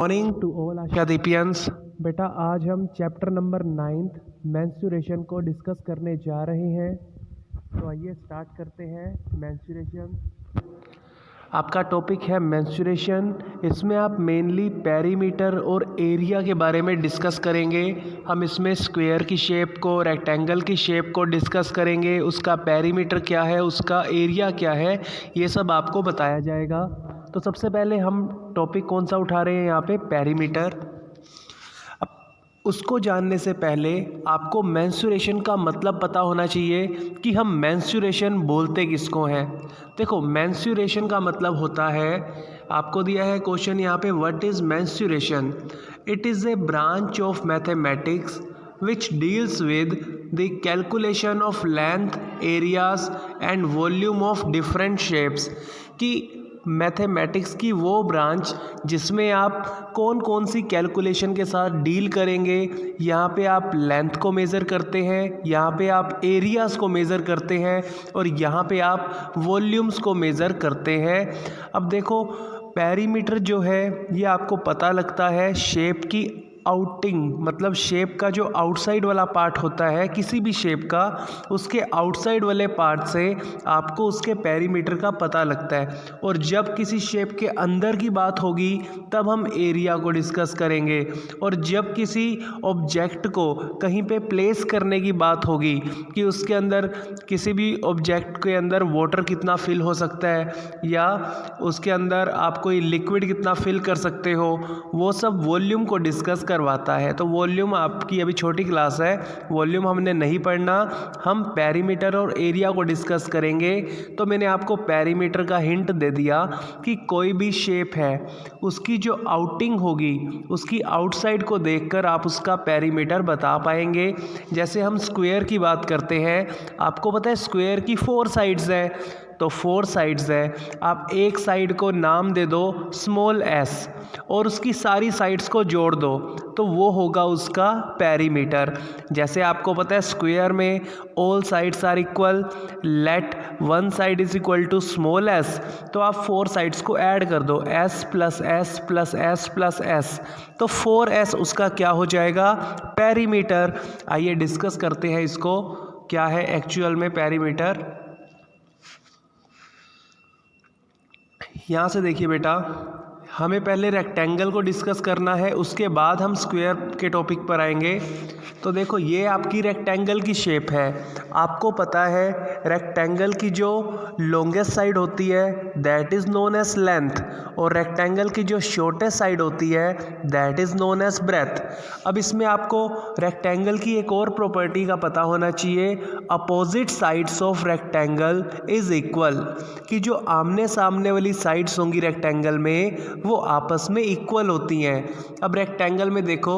Morning to all आशादीपियंस। बेटा आज हम चैप्टर नंबर 9 मेंस्ट्रुएशन को डिस्कस करने जा रहे हैं। तो आइए स्टार्ट करते हैं। मेंस्ट्रुएशन आपका टॉपिक है मेंस्ट्रुएशन। इसमें आप मेनली पेरीमीटर और एरिया के बारे में डिस्कस करेंगे। हम इसमें स्क्वायर की शेप को, रेक्टेंगल की शेप को डिस्कस करेंगे। उसका पेरीमीटर क्या है, उसका एरिया क्या है, ये सब आपको बताया जाएगा। तो सबसे पहले हम टॉपिक कौन सा उठा रहे हैं यहाँ पे, पेरीमीटर। अब उसको जानने से पहले आपको मेंस्ट्रुएशन का मतलब पता होना चाहिए कि हम मेंस्ट्रुएशन बोलते किसको हैं। देखो, मेंस्ट्रुएशन का मतलब होता है, आपको दिया है क्वेश्चन यहाँ पे, what is menstruation. It is a branch of mathematics which deals with the calculation of length, areas and volume of different shapes। कि मैथमेटिक्स की वो ब्रांच जिसमें आप कौन कौन सी कैलकुलेशन के साथ डील करेंगे। यहाँ पे आप लेंथ को मेज़र करते हैं, यहाँ पे आप एरियाज़ को मेज़र करते हैं और यहाँ पे आप वॉल्यूम्स को मेज़र करते हैं। अब देखो, पेरीमीटर जो है ये आपको पता लगता है शेप की आउटिंग, मतलब शेप का जो आउटसाइड वाला पार्ट होता है किसी भी शेप का, उसके आउटसाइड वाले पार्ट से आपको उसके पेरीमीटर का पता लगता है। और जब किसी शेप के अंदर की बात होगी तब हम एरिया को डिस्कस करेंगे। और जब किसी ऑब्जेक्ट को कहीं पे प्लेस करने की बात होगी कि उसके अंदर, किसी भी ऑब्जेक्ट के अंदर वाटर कितना फिल हो सकता है या उसके अंदर आप कोई लिक्विड कितना फिल कर सकते हो, वो सब वॉल्यूम को डिस्कस करवाता है। तो वॉल्यूम आपकी अभी छोटी क्लास है, वॉल्यूम हमने नहीं पढ़ना, हम पेरीमीटर और एरिया को डिस्कस करेंगे। तो मैंने आपको पेरीमीटर का हिंट दे दिया कि कोई भी शेप है उसकी जो आउटिंग होगी, उसकी आउटसाइड को देखकर आप उसका पेरीमीटर बता पाएंगे। जैसे हम स्क्वायर की बात करते हैं, आपको पता है स्क्वायर की 4 साइड्स हैं, तो 4 साइड्स है। आप एक साइड को नाम दे दो स्मॉल एस और उसकी सारी साइड्स को जोड़ दो, तो वो होगा उसका पेरीमीटर। जैसे आपको पता है स्क्वायर में all sides are equal, let one side is equal to small S, तो आप 4 साइड्स को ऐड कर दो, S plus S plus S plus S, तो 4s उसका क्या हो जाएगा, पेरीमीटर। आइए डिस्कस करते हैं इसको, क्या है एक्चुअल में पेरीमीटर। यहाँ से देखिए बेटा, हमें पहले रेक्टेंगल को डिस्कस करना है, उसके बाद हम स्क्वायर के टॉपिक पर आएंगे। तो देखो, ये आपकी रेक्टेंगल की शेप है। आपको पता है रेक्टेंगल की जो लॉन्गेस्ट साइड होती है that is known as length, और रेक्टेंगल की जो शॉर्टेस्ट साइड होती है that is known as breadth. अब इसमें आपको रेक्टेंगल की एक और प्रॉपर्टी का पता होना चाहिए, opposite sides of rectangle is equal, कि जो आमने सामने वाली साइड्स होंगी रेक्टेंगल में वो आपस में इक्वल होती हैं। अब रेक्टेंगल में देखो,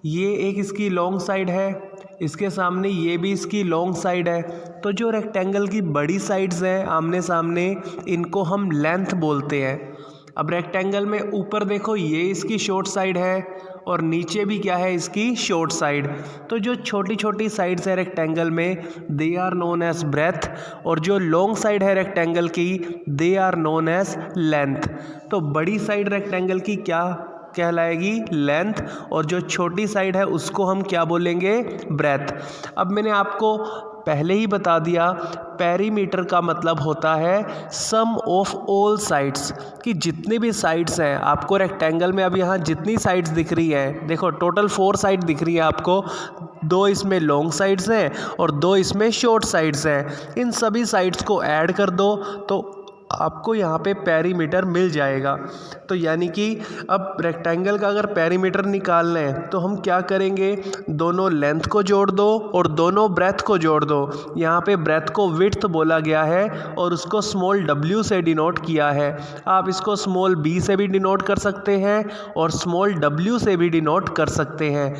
ये एक इसकी लॉन्ग साइड है, इसके सामने ये भी इसकी लॉन्ग साइड है, तो जो रेक्टेंगल की बड़ी साइड्स हैं आमने सामने, इनको हम लेंथ बोलते हैं। अब रेक्टेंगल में ऊपर देखो, ये इसकी शॉर्ट साइड है और नीचे भी क्या है, इसकी शॉर्ट साइड। तो जो छोटी छोटी साइड्स है रेक्टेंगल में they are known as breadth, और जो लॉन्ग साइड है रेक्टेंगल की they are known as length. तो बड़ी साइड रेक्टेंगल की क्या कहलाएगी, लेंथ, और जो छोटी साइड है उसको हम क्या बोलेंगे, ब्रेथ। अब मैंने आपको पहले ही बता दिया, पेरीमीटर का मतलब होता है सम ऑफ ऑल साइड्स, कि जितनी भी साइड्स हैं आपको रेक्टेंगल में, अब यहाँ जितनी साइड्स दिख रही हैं, देखो टोटल 4 साइड दिख रही है आपको, 2 इसमें लॉन्ग साइड्स हैं और 2 इसमें शॉर्ट साइड्स हैं। इन सभी साइड्स को ऐड कर दो तो आपको यहाँ पे पेरीमीटर मिल जाएगा। तो यानी कि अब रेक्टेंगल का अगर पेरीमीटर निकालना है तो हम क्या करेंगे, दोनों लेंथ को जोड़ दो और दोनों ब्रेथ को जोड़ दो। यहाँ पे ब्रेथ को विड्थ बोला गया है और उसको स्मॉल w से डिनोट किया है। आप इसको स्मॉल b से भी डिनोट कर सकते हैं और स्मॉल w से भी डिनोट कर सकते हैं।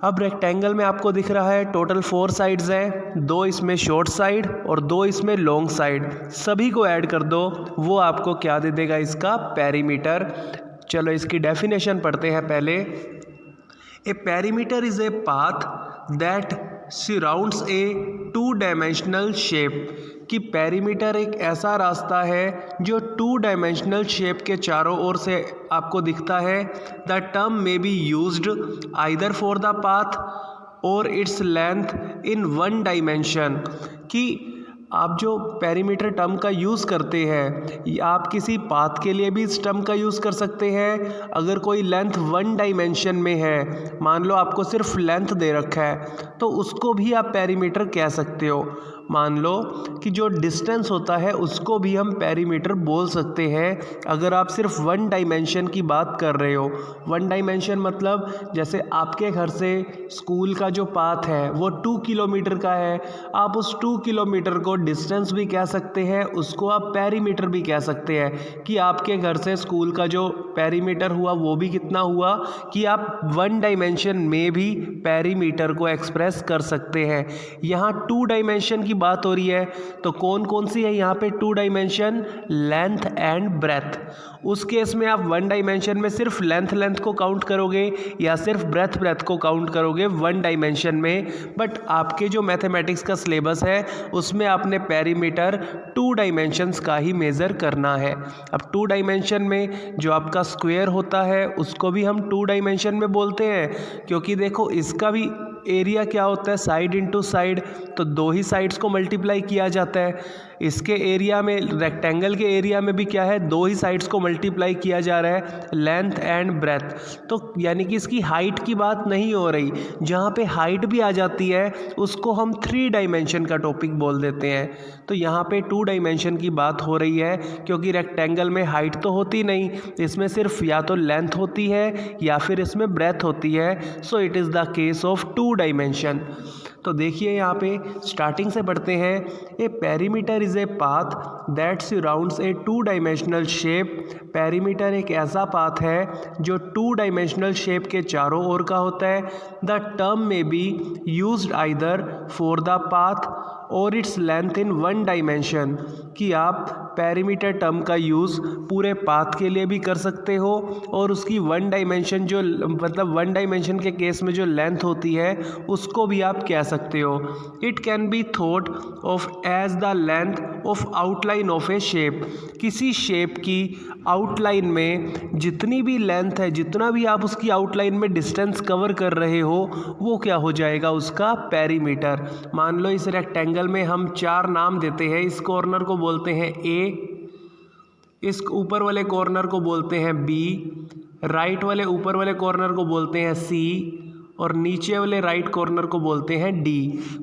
अब रेक्टेंगल में आपको दिख रहा है टोटल 4 साइड्स हैं, 2 इसमें शॉर्ट साइड और 2 इसमें लॉन्ग साइड, सभी को ऐड कर दो, वो आपको क्या दे देगा, इसका पेरीमीटर। चलो इसकी डेफिनेशन पढ़ते हैं पहले। A perimeter is a path that surrounds a 2 dimensional shape, कि पेरीमीटर एक ऐसा रास्ता है जो 2 डायमेंशनल शेप के चारों ओर से आपको दिखता है। The term may be used either for the path और इट्स लेंथ इन 1 डायमेंशन, कि आप जो पेरीमीटर टर्म का यूज़ करते हैं आप किसी पाथ के लिए भी इस टर्म का यूज़ कर सकते हैं। अगर कोई लेंथ 1 डायमेंशन में है, मान लो आपको सिर्फ लेंथ दे रखा है, तो उसको भी आप पेरीमीटर कह सकते हो। मान लो कि जो डिस्टेंस होता है उसको भी हम पेरीमीटर बोल सकते हैं अगर आप सिर्फ 1 डायमेंशन की बात कर रहे हो। 1 डायमेंशन मतलब जैसे आपके घर से स्कूल का जो पाथ है वो 2 किलोमीटर का है, आप उस 2 किलोमीटर को डिस्टेंस भी कह सकते हैं, उसको आप पेरीमीटर भी कह सकते हैं कि आपके घर से स्कूल का जो पेरीमीटर हुआ वो भी कितना हुआ, कि आप 1 डायमेंशन में भी पेरीमीटर को एक्सप्रेस कर सकते हैं। यहाँ 2 डायमेंशन की बात हो रही है, तो कौन कौन सी है यहाँ पे 2 डायमेंशन? Length and breadth. उस केस में आप 1 डायमेंशन में सिर्फ लेंथ को काउंट करोगे या सिर्फ ब्रेथ को काउंट करोगे 1 डायमेंशन में। बट आपके जो मैथमेटिक्स का सिलेबस है उसमें आपने पेरीमीटर 2 डायमेंशंस का ही मेज़र करना है। अब 2 डायमेंशन में जो आपका स्क्वायर होता है उसको भी हम 2 डायमेंशन में बोलते हैं, क्योंकि देखो इसका भी एरिया क्या होता है, साइड इनटू साइड, तो 2 ही साइड्स को मल्टीप्लाई किया जाता है। इसके एरिया में, रेक्टेंगल के एरिया में भी क्या है, 2 ही साइड्स को मल्टीप्लाई किया जा रहा है, लेंथ एंड ब्रेथ। तो यानी कि इसकी हाइट की बात नहीं हो रही। जहाँ पे हाइट भी आ जाती है उसको हम 3 डायमेंशन का टॉपिक बोल देते हैं। तो यहाँ पे 2 डायमेंशन की बात हो रही है, क्योंकि रेक्टेंगल में हाइट तो होती नहीं, इसमें सिर्फ या तो लेंथ होती है या फिर इसमें ब्रेथ होती है। So it is the case of 2 dimension. तो देखिए यहाँ पे स्टार्टिंग से पढ़ते हैं। A perimeter is a path that surrounds a 2 dimensional shape. Perimeter एक ऐसा पाथ है जो 2 डायमेंशनल शेप के चारों ओर का होता है। द टर्म में be used either for the path और इट्स लेंथ इन 1 डायमेंशन, कि आप पेरीमीटर टर्म का यूज़ पूरे पाथ के लिए भी कर सकते हो और उसकी 1 डायमेंशन जो मतलब 1 डायमेंशन के केस में जो लेंथ होती है उसको भी आप कह सकते हो। It can be thought of as the length of outline of a shape. किसी शेप की आउटलाइन में जितनी भी लेंथ है, जितना भी आप उसकी आउटलाइन में डिस्टेंस कवर कर रहे हो वो क्या हो जाएगा, उसका पेरीमीटर। मान लो इस रेक्टेंगल में हम 4 नाम देते हैं। इस कॉर्नर को बोलते हैं ए, इस ऊपर वाले कॉर्नर को बोलते हैं बी, राइट वाले ऊपर वाले कॉर्नर को बोलते हैं सी और नीचे वाले राइट कॉर्नर को बोलते हैं डी।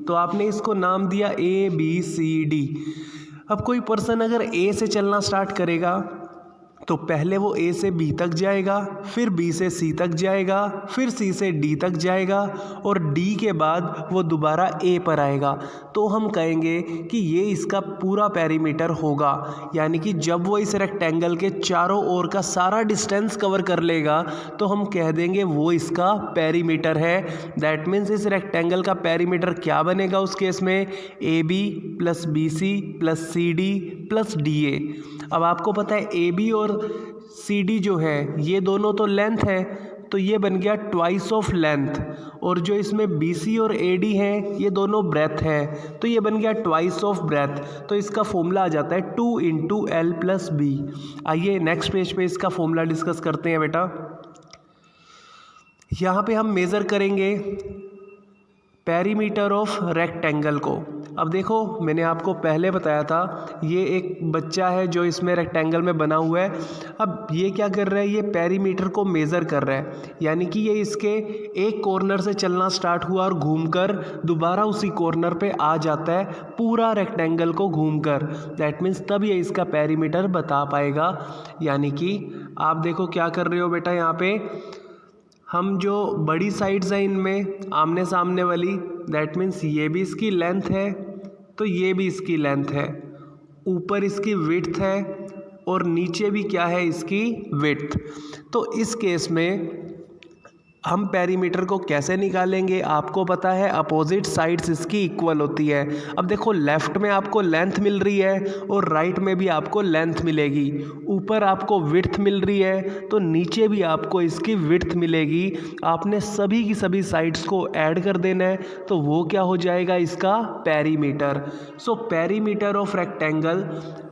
तो आपने इसको नाम दिया ए बी सी डी। अब कोई पर्सन अगर ए से चलना स्टार्ट करेगा तो पहले वो ए से बी तक जाएगा, फिर बी से सी तक जाएगा, फिर सी से डी तक जाएगा और डी के बाद वो दोबारा ए पर आएगा। तो हम कहेंगे कि ये इसका पूरा पेरीमीटर होगा। यानी कि जब वो इस रेक्टेंगल के चारों ओर का सारा डिस्टेंस कवर कर लेगा तो हम कह देंगे वो इसका पेरीमीटर है। दैट मीन्स इस रेक्टेंगल का पेरीमीटर क्या बनेगा उस केस में, A B plus B C plus C D plus D A. अब आपको पता है ए बी और सी डी जो है ये दोनों तो लेंथ है, तो ये बन गया ट्वाइस ऑफ लेंथ। और जो इसमें बी सी और ए डी है ये दोनों ब्रेथ है, तो ये बन गया ट्वाइस ऑफ ब्रेथ। तो इसका फॉर्मूला आ जाता है 2 इंटू एल प्लस बी। आइए नेक्स्ट पेज पे इसका फॉर्मूला डिस्कस करते हैं बेटा। यहाँ पे हम मेज़र करेंगे पेरीमीटर ऑफ रेक्टेंगल को। अब देखो मैंने आपको पहले बताया था ये एक बच्चा है जो इसमें रेक्टेंगल में बना हुआ है। अब ये क्या कर रहा है, ये पेरीमीटर को मेज़र कर रहा है। यानी कि ये इसके एक कॉर्नर से चलना स्टार्ट हुआ और घूमकर दोबारा उसी कॉर्नर पे आ जाता है पूरा रेक्टेंगल को घूमकर। दैट मीन्स तब ये इसका पेरीमीटर बता पाएगा। यानी कि आप देखो क्या कर रहे हो बेटा, यहाँ पे हम जो बड़ी साइड्स हैं इनमें आमने सामने वाली, दैट मीन्स ये भी इसकी लेंथ है तो ये भी इसकी लेंथ है, ऊपर इसकी विड्थ है और नीचे भी क्या है, इसकी विड्थ। तो इस केस में हम पेरीमीटर को कैसे निकालेंगे, आपको पता है अपोजिट साइड्स इसकी इक्वल होती है। अब देखो लेफ़्ट में आपको लेंथ मिल रही है और राइट में भी आपको लेंथ मिलेगी, ऊपर आपको विड्थ मिल रही है तो नीचे भी आपको इसकी विड्थ मिलेगी। आपने सभी की सभी साइड्स को ऐड कर देना है तो वो क्या हो जाएगा, इसका perimeter. So perimeter of rectangle,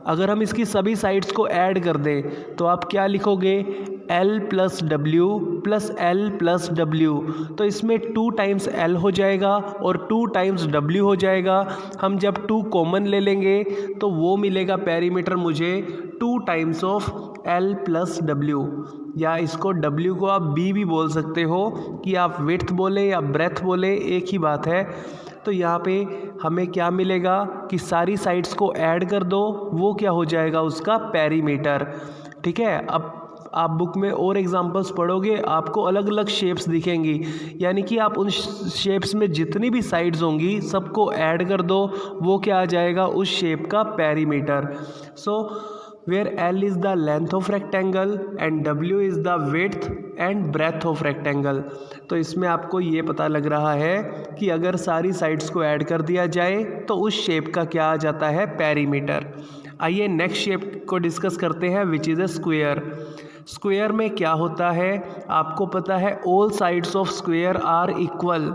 अगर हम इसकी सभी साइड्स को ऐड कर दें तो आप क्या लिखोगे, L plus W plus L plus W. तो इसमें 2 टाइम्स L हो जाएगा और 2 टाइम्स W हो जाएगा। हम जब 2 कॉमन ले लेंगे तो वो मिलेगा पेरीमीटर मुझे 2 times of L plus W, या इसको W को आप B भी बोल सकते हो, कि आप विड्थ बोले या ब्रेथ बोले एक ही बात है। तो यहाँ पे हमें क्या मिलेगा कि सारी साइड्स को ऐड कर दो, वो क्या हो जाएगा, उसका पेरीमीटर। ठीक है, अब आप बुक में और एग्जांपल्स पढ़ोगे आपको अलग अलग शेप्स दिखेंगी, यानी कि आप उन शेप्स में जितनी भी साइड्स होंगी सबको ऐड कर दो, वो क्या आ जाएगा, उस शेप का perimeter. So where L is the length of rectangle and W is the width and breadth of rectangle. तो इसमें आपको ये पता लग रहा है कि अगर सारी साइड्स को ऐड कर दिया जाए तो उस शेप का क्या आ जाता है, पेरीमीटर। आइए नेक्स्ट शेप को डिस्कस करते हैं, which is a square. Square में क्या होता है, आपको पता है all sides of square are equal.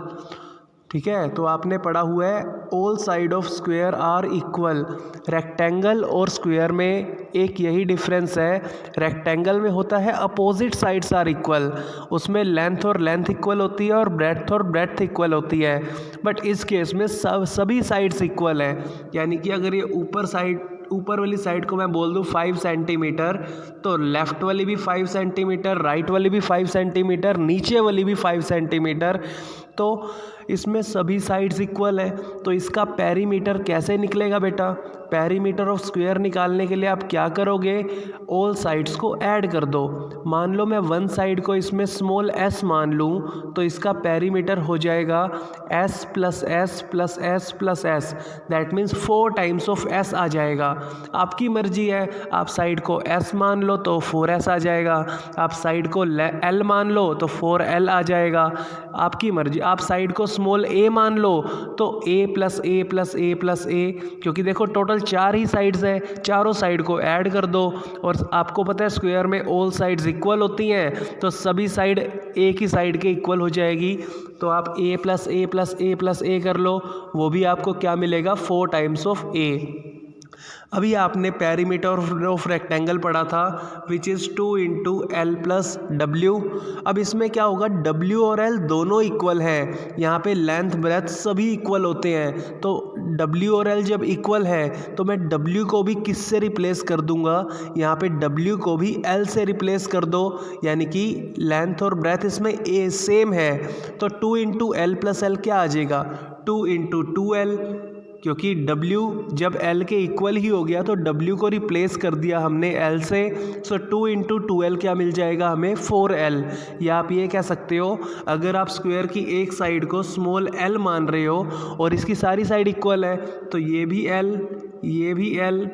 ठीक है, तो आपने पढ़ा हुआ है all side of square are equal. Rectangle और स्क्वायर में एक यही डिफरेंस है, रेक्टेंगल में होता है अपोजिट साइड्स आर इक्वल, उसमें लेंथ और लेंथ इक्वल होती है और ब्रेड्थ इक्वल होती है। बट इस केस में सभी साइड्स इक्वल है, यानी कि अगर ये ऊपर वाली साइड को मैं बोल दूँ 5 सेंटीमीटर, तो लेफ़्ट वाली भी 5 सेंटीमीटर, राइट वाली भी 5 सेंटीमीटर, नीचे वाली भी 5 सेंटीमीटर, तो इसमें सभी साइड्स इक्वल है। तो इसका पेरीमीटर कैसे निकलेगा बेटा, पेरीमीटर ऑफ स्क्वायर निकालने के लिए आप क्या करोगे, ऑल साइड्स को ऐड कर दो। मान लो मैं वन साइड को इसमें स्मॉल s मान लूँ तो इसका पेरीमीटर हो जाएगा s plus S plus S plus S, that means 4 times of s आ जाएगा। आपकी मर्जी है, आप साइड को s मान लो तो 4s आ जाएगा, आप साइड को l मान लो तो 4l आ जाएगा, आपकी मर्जी। आप साइड को स्मॉल a मान लो तो a plus a plus a plus a, क्योंकि देखो टोटल 4 ही साइड्स हैं, चारों साइड को ऐड कर दो। और आपको पता है स्क्वायर में ऑल साइड्स इक्वल होती हैं, तो सभी साइड एक ही साइड के इक्वल हो जाएगी। तो आप a plus a plus a plus a कर लो, वो भी आपको क्या मिलेगा, 4 टाइम्स ऑफ a। अभी आपने पेरीमीटर ऑफ रेक्टेंगल पढ़ा था, which is 2 into L plus W. अब इसमें क्या होगा, W और L दोनों इक्वल है, यहाँ पे लेंथ ब्रेथ सभी इक्वल होते हैं। तो W और L जब इक्वल है तो मैं W को भी किस से रिप्लेस कर दूंगा, यहाँ पे W को भी L से रिप्लेस कर दो, यानी कि लेंथ और ब्रेथ इसमें ए सेम है। तो 2 इंटू एल प्लस एल क्या आ जाएगा, 2 इंटू 2L, क्योंकि W जब L के इक्वल ही हो गया तो W को रिप्लेस कर दिया हमने L से। सो 2 इंटू 2L क्या मिल जाएगा हमें, 4L। या आप ये कह सकते हो, अगर आप स्क्वायर की एक साइड को स्मॉल l मान रहे हो और इसकी सारी साइड इक्वल है तो ये भी L, ये भी L,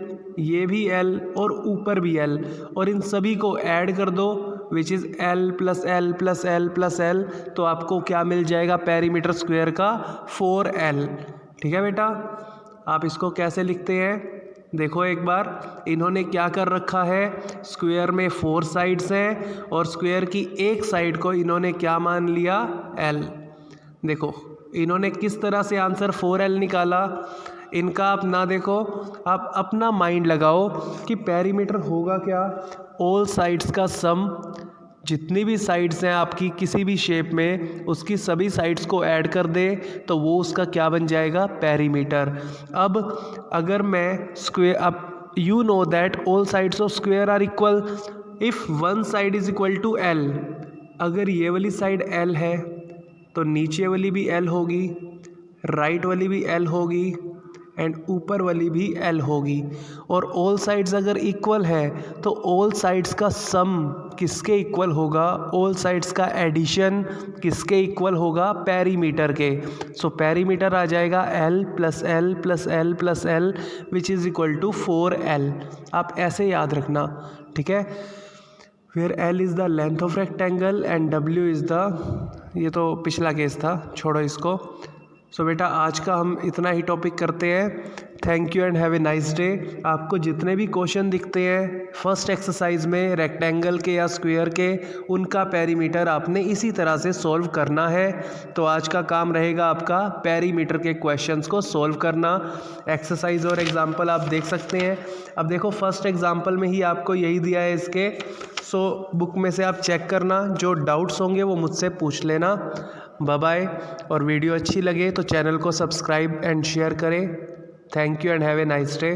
ये भी L और ऊपर भी L, और इन सभी को ऐड कर दो, which is L plus L plus L plus L, तो आपको क्या मिल जाएगा, पेरीमीटर स्क्वायर का 4L। ठीक है बेटा, आप इसको कैसे लिखते हैं, देखो एक बार इन्होंने क्या कर रखा है, स्क्वायर में 4 साइड्स हैं और स्क्वायर की एक साइड को इन्होंने क्या मान लिया, L। देखो इन्होंने किस तरह से आंसर 4L निकाला, इनका आप ना देखो, आप अपना माइंड लगाओ कि पेरीमीटर होगा क्या, ऑल साइड्स का सम, जितनी भी साइड्स हैं आपकी किसी भी शेप में उसकी सभी साइड्स को ऐड कर दे तो वो उसका क्या बन जाएगा, पेरीमीटर। अब अगर मैं स्क्वायर, अब you know that all sides of square are equal if one side is equal to L। अगर ये वाली साइड L है तो नीचे वाली भी L होगी, राइट वाली भी L होगी एंड ऊपर वाली भी L होगी। और ऑल साइड्स अगर इक्वल है तो ऑल साइड्स का सम किसके इक्वल होगा, ऑल साइड्स का एडिशन किसके इक्वल होगा, पेरीमीटर के। सो पेरीमीटर आ जाएगा L plus L plus L plus L which is equal to 4L। आप ऐसे याद रखना, ठीक है। Where L is the length of rectangle and W is the, ये तो पिछला केस था, छोड़ो इसको। सो बेटा आज का हम इतना ही टॉपिक करते हैं। Thank you and have a nice day. आपको जितने भी क्वेश्चन दिखते हैं फर्स्ट एक्सरसाइज में रेक्टेंगल के या स्क्वायर के, उनका पेरीमीटर आपने इसी तरह से सॉल्व करना है। तो आज का काम रहेगा आपका पेरीमीटर के क्वेश्चंस को सॉल्व करना। एक्सरसाइज और एग्जांपल आप देख सकते हैं। अब देखो फर्स्ट एग्जांपल में ही आपको यही दिया है इसके। सो बुक में से आप चेक करना, जो डाउट्स होंगे वो मुझसे पूछ लेना। Bye bye. और वीडियो अच्छी लगे तो चैनल को सब्सक्राइब एंड शेयर करें। Thank you and have a nice day.